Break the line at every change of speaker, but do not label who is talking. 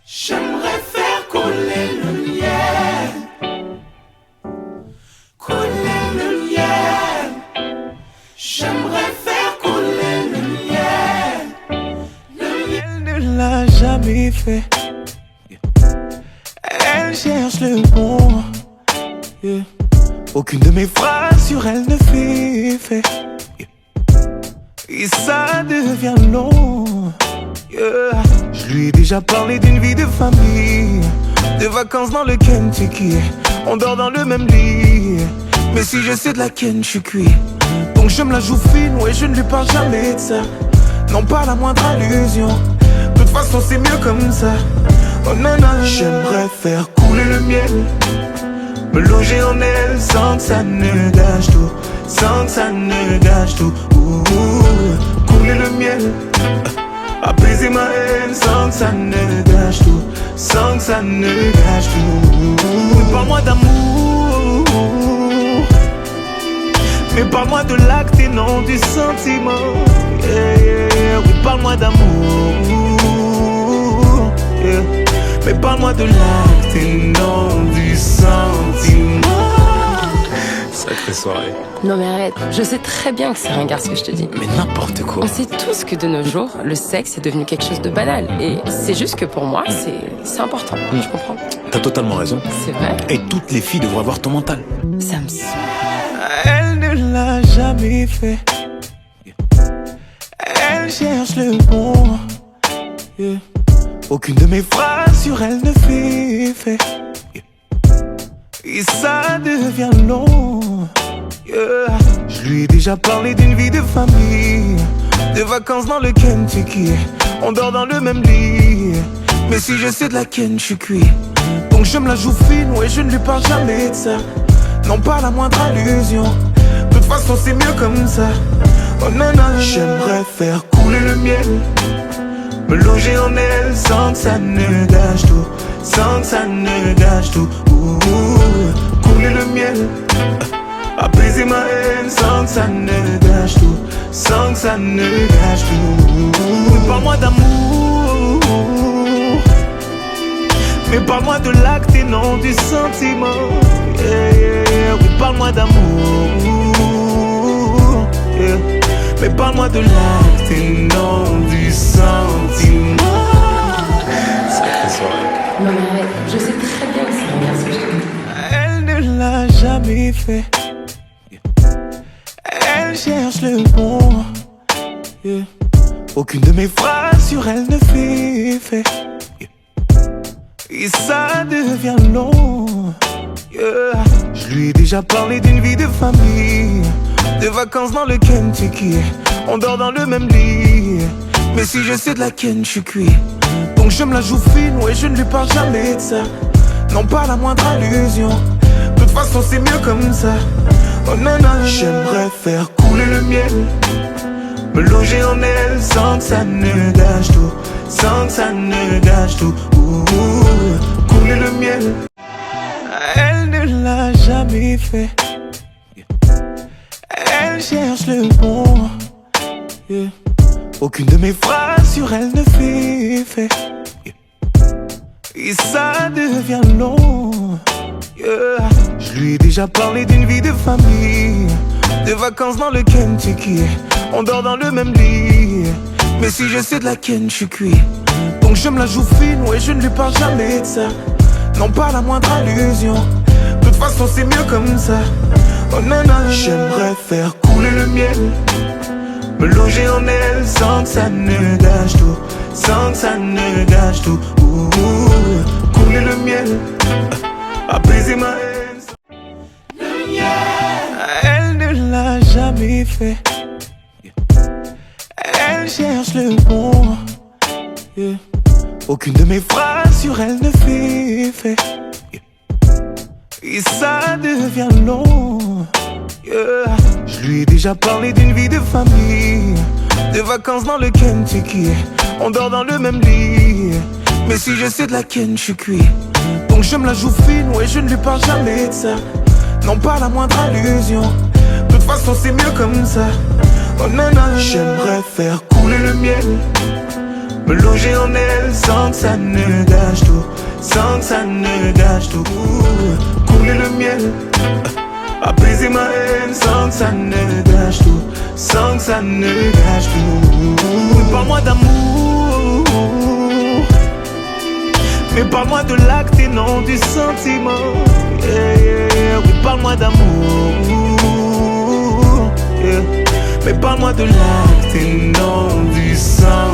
J'aimerais faire couler le miel, couler le miel. J'aimerais faire couler le miel. Le miel ne l'a jamais fait. Elle cherche le bon. Aucune de mes phrases sur elle ne fait effet. Et ça devient long. Je lui ai déjà parlé d'une vie de famille, de vacances dans le Kentucky. On dort dans le même lit, mais si je sais de laquelle je suis cuit. Donc je me la joue fine, ouais, je ne lui parle jamais de ça. Non, pas la moindre allusion. De toute façon c'est mieux comme ça. Oh non, non, j'aimerais faire couler le miel, me loger en elle sans que ça ne gâche tout, sans que ça ne gâche tout. Couler le miel, apaiser ma haine sans que ça ne gâche tout, sans que ça ne gâche tout. Mais parle-moi d'amour, mais parle-moi de l'acte et non du sentiment. Oui, parle-moi d'amour, mais parle-moi de l'acte et non du sentiment.
Sacrée soirée.
Non mais arrête, je sais très bien que c'est ringard ce que je te dis.
Mais n'importe quoi.
On sait tous que de nos jours, le sexe est devenu quelque chose de banal. Et c'est juste que pour moi, c'est important. Tu comprends?
T'as totalement raison.
C'est vrai.
Et toutes les filles devraient avoir ton mental.
Ça me saoule.
Elle ne l'a jamais fait. Elle cherche le bon. Aucune de mes phrases sur elle ne fait effet. Et ça devient long. Je lui ai déjà parlé d'une vie de famille, de vacances dans le Kentucky. On dort dans le même lit, mais si je sais de laquelle je suis cuit. Donc je me la joue fine, ouais, je ne lui parle jamais de ça. Non, pas la moindre allusion. De toute façon c'est mieux comme ça. Oh non, non, j'aimerais faire couler le miel, me loger en elle sans que ça ne gâche tout, sans que ça ne gâche tout. Couler le miel, apaiser ma haine sans que ça ne gâche tout, sans que ça ne gâche tout. Mais parle-moi d'amour, mais parle-moi de l'acte et non du sentiment. Oui, parle-moi d'amour, mais parle-moi de l'acte et non du sentiment.
Sacrée soirée.
Non mais arrête, je sais très bien que c'est ringard ce que je te dis.
Elle ne l'a jamais fait. Elle cherche le bon. Aucune de mes phrases sur elle ne fait effet. Et ça devient long. Je lui ai déjà parlé d'une vie de famille, de vacances dans le Kentucky. On dort dans le même lit, mais si je sais de laquelle je suis cuit. Donc je me la joue fine, ouais, je ne lui parle jamais de ça. Non, pas la moindre allusion. De toute façon c'est mieux comme ça. Oh non, non, j'aimerais faire couler le miel, me loger en elle sans que ça ne gâche tout, sans que ça ne gâche tout. Couler le miel, elle ne l'a jamais fait. Elle cherche le bon. Aucune de mes phrases sur elle ne fait effet. Et ça devient long. Je lui ai déjà parlé d'une vie de famille, de vacances dans le Kentucky. On dort dans le même lit, mais si je sais de laquelle je suis cuit. Donc je me la joue fine, ouais, je ne lui parle jamais de ça. Non, pas la moindre allusion. De toute façon c'est mieux comme ça. Oh non, non, j'aimerais faire couler le miel, me loger en elle sans que ça ne gâche tout, sans que ça ne gâche tout. Couler le miel, apaiser ma haine. Le miel, elle ne l'a jamais fait. Elle cherche le bon. Aucune de mes phrases sur elle ne fait effet. Et ça devient long. Je lui ai déjà parlé d'une vie de famille, de vacances dans le Kentucky. On dort dans le même lit, mais si je sais de laquelle je suis cuit. Donc je me la joue fine, ouais, je ne lui parle jamais de ça. Non, pas la moindre allusion. De toute façon c'est mieux comme ça. Oh non, non, j'aimerais faire couler le miel, Me loger en elle sans que ça ne gâche tout, sans que ça ne gâche tout. Couler le miel, apaiser ma haine sans que ça ne gâche tout, sans que ça ne gâche tout. Oui, parle-moi d'amour, mais parle-moi de l'acte et non du sentiment. Yeah, yeah. Oui, parle-moi d'amour, yeah. Mais parle-moi de l'acte et non du sentiment.